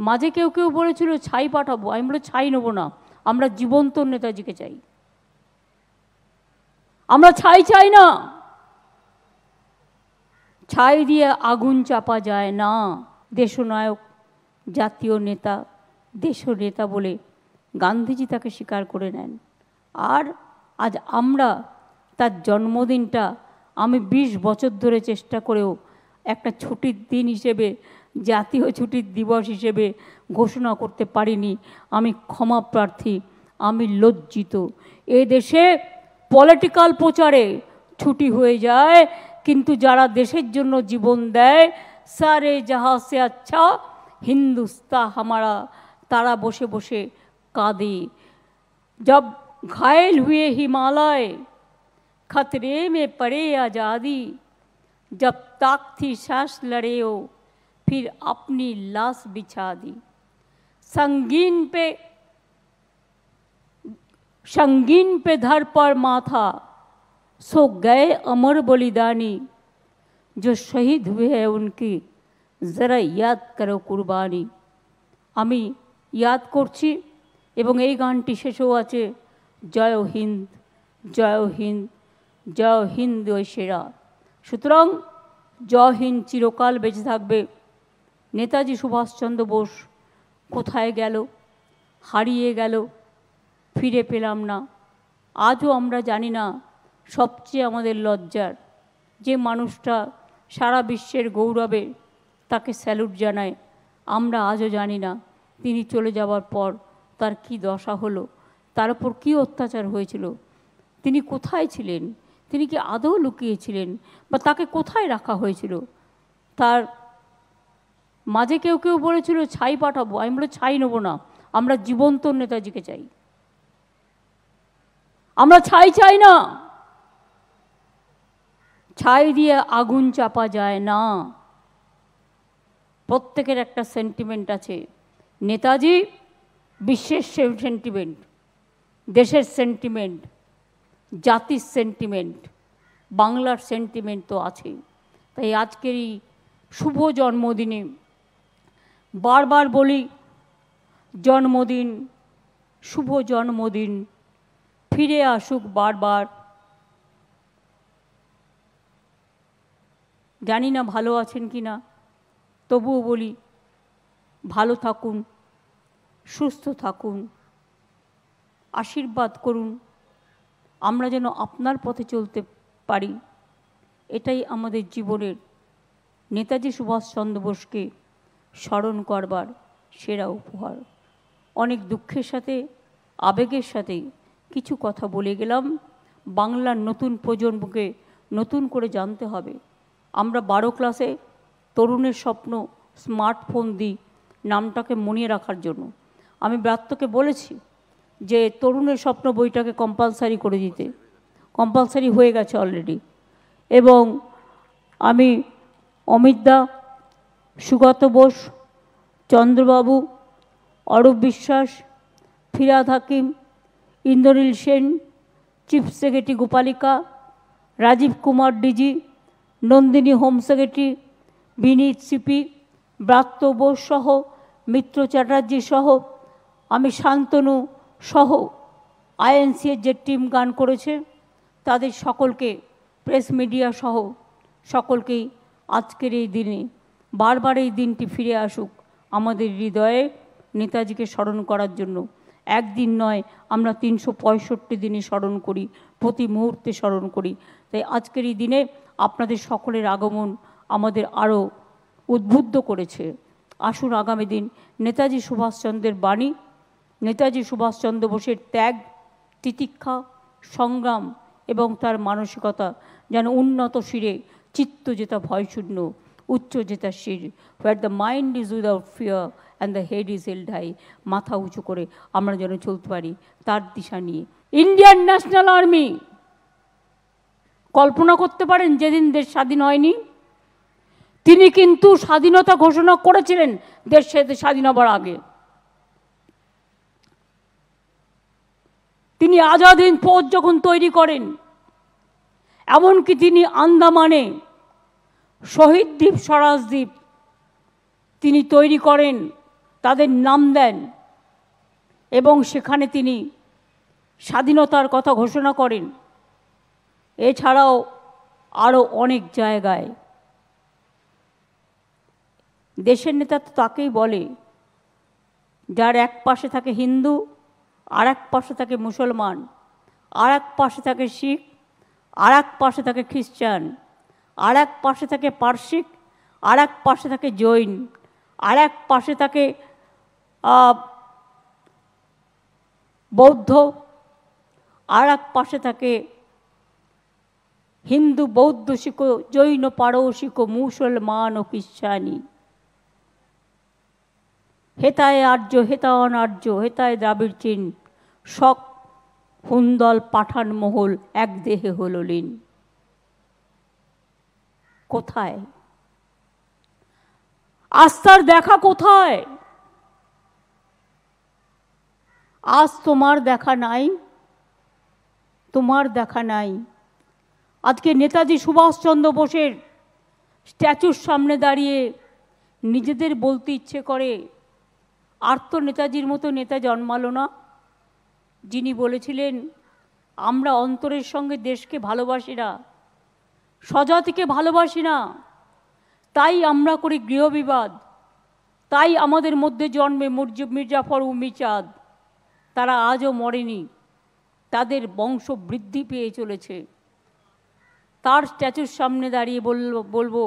মাঝে কেউ কেউ বলেছিল ছাই পাঠাবো, আমি বলে ছাই নেবো না, আমরা জীবন্ত নেতাজিকে চাই, আমরা ছাই চাই না, ছাই দিয়ে আগুন চাপা যায় না। দেশনায়ক, জাতীয় নেতা, দেশনেতা বলে গান্ধীজি তাকে স্বীকার করে নেন। আর আজ আমরা তার জন্মদিনটা আমি 20 বছর ধরে চেষ্টা করেও একটা ছুটির দিন হিসেবে, জাতীয় ছুটির দিবস হিসেবে ঘোষণা করতে পারিনি। আমি ক্ষমা প্রার্থী, আমি লজ্জিত। এ দেশে পলিটিক্যাল প্রচারে ছুটি হয়ে যায়, কিন্তু যারা দেশের জন্য জীবন দেয়, সারে জাহাঁ সে আচ্ছা হিন্দুস্তান হামারা, তারা বসে বসে কাঁদে। जब घायल हुए हिमालय खतरे में पड़े आज़ादी, जब तक थी सांस लड़े हो फिर अपनी लाश बिछा दी। संगीन पे धर पर माथा सो गए अमर बलिदानी, जो शहीद हुए हैं उनकी जरा याद करो कुर्बानी। আমি याद করছি এবং এই গানটি শেষও আছে জয় হিন্দ, জয় হিন্দ, জয় হিন্দ ওই সেরা। সুতরাং জয় হিন্দ চিরকাল বেঁচে থাকবে। নেতাজি সুভাষচন্দ্র বোস কোথায় গেল, হারিয়ে গেল, ফিরে পেলাম না। আজও আমরা জানি না। সবচেয়ে আমাদের লজ্জার, যে মানুষটা সারা বিশ্বের গৌরবে তাকে স্যালুট জানায়, আমরা আজও জানি না তিনি চলে যাওয়ার পর তার কি দশা হলো, তার উপর কী অত্যাচার হয়েছিল, তিনি কোথায় ছিলেন, তিনি কি আদৌ লুকিয়েছিলেন, বা তাকে কোথায় রাখা হয়েছিল। তার মাঝে কেউ কেউ বলেছিল ছাই পাঠাবো, আমি বলে ছাই নেবো না, আমরা জীবন্ত নেতাজিকে চাই, আমরা ছাই চাই না, ছাই দিয়ে আগুন চাপা যায় না। প্রত্যেকের একটা সেন্টিমেন্ট আছে। নেতাজি বিশ্বের সেন্টিমেন্ট, দেশের সেন্টিমেন্ট, জাতির সেন্টিমেন্ট, বাংলার সেন্টিমেন্ট তো আছে। তাই আজকের এই শুভ জন্মদিনে বারবার বলি, জন্মদিন, শুভ জন্মদিন, ফিরে আসুক বারবার। জানি না ভালো আছেন কি না, তবুও বলি ভালো থাকুন, সুস্থ থাকুন, আশীর্বাদ করুন, আমরা যেন আপনার পথে চলতে পারি। এটাই আমাদের জীবনের নেতাজি সুভাষচন্দ্র বোসকে স্মরণ করবার সেরা উপহার। অনেক দুঃখের সাথে, আবেগের সাথে কিছু কথা বলে গেলাম। বাংলার নতুন প্রজন্মকে নতুন করে জানতে হবে। আমরা 12 ক্লাসে তরুণের স্বপ্ন স্মার্টফোন দিই নামটাকে মনে রাখার জন্য। আমি ব্রাত্যকে বলেছি যে তরুণের স্বপ্ন বইটাকে কম্পালসারি করে দিতে, কম্পালসারি হয়ে গেছে অলরেডি। এবং আমি অমিতদা, Sugata Bose, Chandrababu, Arup Biswas, Firhad Hakim, Indranil Sen, chief secretary Gopalika, Rajeev Kumar DG, Nandini home secretary, Vineet CP, Bratya Bose সহ, মিত্র চ্যাটার্জি সহ, আমি শান্তনু সহ আইএনসিএর যে টিম গান করেছে তাদের সকলকে, প্রেস মিডিয়া সহ সকলকেই আজকের এই দিনে, বারবার এই দিনটি ফিরে আসুক আমাদের হৃদয়ে নেতাজিকে স্মরণ করার জন্য। একদিন নয়, আমরা 365 দিনে স্মরণ করি, প্রতি মুহূর্তে স্মরণ করি। তাই আজকের এই দিনে আপনাদের সকলের আগমন আমাদের আরও উদ্বুদ্ধ করেছে। আসুন আগামী দিন নেতাজি সুভাষচন্দ্রের বাণী, নেতাজি সুভাষচন্দ্র বোসের ত্যাগ, তিতিক্ষা, সংগ্রাম এবং তার মানসিকতা যেন উন্নত শিরে, চিত্ত যেটা ভয়শূন্য, উচ্চ যেটা শির, where the mind is without fear and the head is held high, মাথা উঁচু করে আমরা যেন চলতে পারি তার দিশা নিয়ে। ইন্ডিয়ান ন্যাশনাল আর্মি, কল্পনা করতে পারেন যেদিন দেশ স্বাধীন হয়নি, তিনি কিন্তু স্বাধীনতা ঘোষণা করেছিলেন দেশ স্বাধীন হবার আগে। তিনি আজাদ হিন্দ ফৌজ যখন তৈরি করেন, এমনকি তিনি আন্দামানে শহীদ দ্বীপ, স্বরাজ দ্বীপ তিনি তৈরি করেন, তাদের নাম দেন এবং সেখানে তিনি স্বাধীনতার কথা ঘোষণা করেন। এছাড়াও আরও অনেক জায়গায় দেশের নেতা তো তাকেই বলে যার এক পাশে থাকে হিন্দু, আর এক পাশে থাকে মুসলমান, আর এক পাশে থাকে শিখ, আর এক পাশে থাকে খ্রিস্টান, আর এক পাশে থাকে পারসিক, আর এক পাশে থাকে জৈন, আর এক পাশে থাকে বৌদ্ধ, আর এক পাশে থাকে হিন্দু, বৌদ্ধ, শিখ, জৈন, পারসিক, মুসলমান ও খ্রিস্টানি। হেতায় আর্য, হেতা অনার্য, হেতায় দ্রাবিড় চীন, শক হুন্দল পাঠান মহল এক দেহে হল লীন। কোথায় আস্থার দেখা? কোথায়? আজ তোমার দেখা নাই, তোমার দেখা নাই। আজকে নেতাজি সুভাষচন্দ্র বোসের স্ট্যাচুর সামনে দাঁড়িয়ে নিজেদের বলতে ইচ্ছে করে, আর তো নেতাজির মতো নেতা জন্মালো না, যিনি বলেছিলেন আমরা অন্তরের সঙ্গে দেশকে ভালোবাসি না, স্বজাতিকে ভালোবাসি না, তাই আমরা করি গৃহবিবাদ, তাই আমাদের মধ্যে জন্মে মির্জাফর উমিচাঁদ। তারা আজও মরেনি, তাদের বংশ বৃদ্ধি পেয়ে চলেছে। তার স্ট্যাচুর সামনে দাঁড়িয়ে বলবো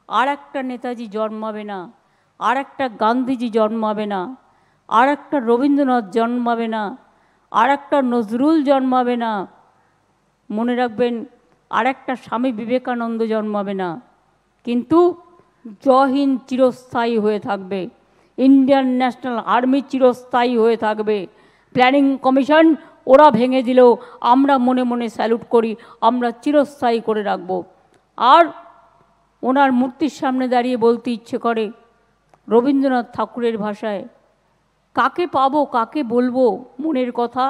আর একটা নেতাজি জন্মাবে না, আর একটা গান্ধীজি জন্মাবে না, আর একটা রবীন্দ্রনাথ জন্মাবে না, আর একটা নজরুল জন্মাবে না, মনে রাখবেন আর একটা স্বামী বিবেকানন্দ জন্মাবে না, কিন্তু জয় হিন্দ চিরস্থায়ী হয়ে থাকবে, ইন্ডিয়ান ন্যাশনাল আর্মি চিরস্থায়ী হয়ে থাকবে। প্ল্যানিং কমিশন ওরা ভেঙে দিলেও আমরা মনে মনে স্যালুট করি, আমরা চিরস্থায়ী করে রাখব। আর ওনার মূর্তির সামনে দাঁড়িয়ে বলতে ইচ্ছে করে রবীন্দ্রনাথ ঠাকুরের ভাষায়, কাকে পাবো, কাকে বলবো মনের কথা,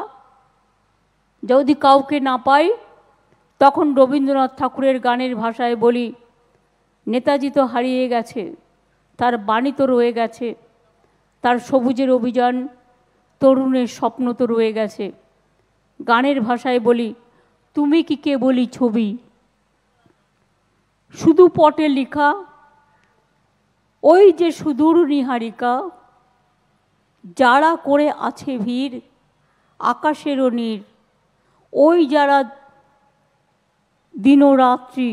যদি কাউকে না পাই তখন রবীন্দ্রনাথ ঠাকুরের গানের ভাষায় বলি, নেতাজি তো হারিয়ে গেছে, তার বাণী তো রয়ে গেছে, তার সবুজের অভিযান, তরুণের স্বপ্ন তো রয়ে গেছে। গানের ভাষায় বলি, তুমি কি কেবলই ছবি, শুধু পটে লেখা, ওই যে সুদূর নিহারিকা, যারা করে আছে ভিড় আকাশেরও নীর, ওই যারা দিনরাত্রি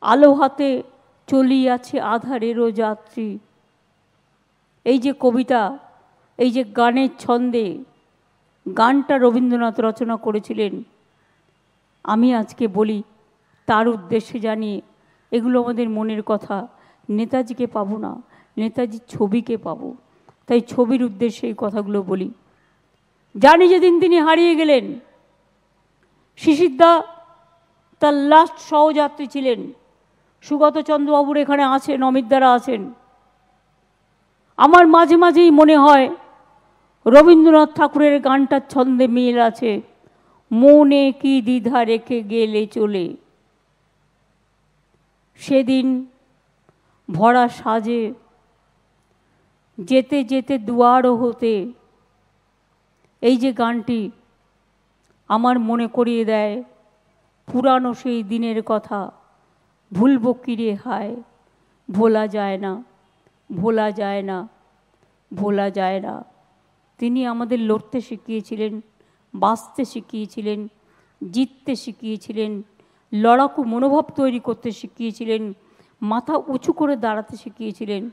আলো হাতে চলিয়াছে আধারেরও যাত্রী। এই যে কবিতা, এই যে গানের ছন্দে গানটা রবীন্দ্রনাথ রচনা করেছিলেন, আমি আজকে বলি তার উদ্দেশ্যে জানিয়ে এগুলো আমাদের মনের কথা। নেতাজিকে পাবো না, নেতাজির ছবিকে পাবো, তাই ছবির উদ্দেশ্যে এই কথাগুলো বলি। জানি যেদিন তিনি হারিয়ে গেলেন, শিশিরদা তার লাস্ট সহযাত্রী ছিলেন, সুগত চন্দ্রবাবুর এখানে আছেন, অমিতদারা আছেন। আমার মাঝে মাঝেই মনে হয় রবীন্দ্রনাথ ঠাকুরের গানটার ছন্দে মিল আছে, মনে কি দ্বিধা রেখে গেলে চলে, সেদিন ভরা সাজে যেতে যেতে দুয়ারও হতে। এই যে গানটি আমার মনে করিয়ে দেয় পুরানো সেই দিনের কথা, ভুলব কিরে হায়, ভোলা যায় না, ভোলা যায় না, ভোলা যায় না। তিনি আমাদের লড়তে শিখিয়েছিলেন, বাঁচতে শিখিয়েছিলেন, জিততে শিখিয়েছিলেন, লড়াকু মনোভাব তৈরি করতে শিখিয়েছিলেন, মাথা উঁচু করে দাঁড়াতে শিখিয়েছিলেন।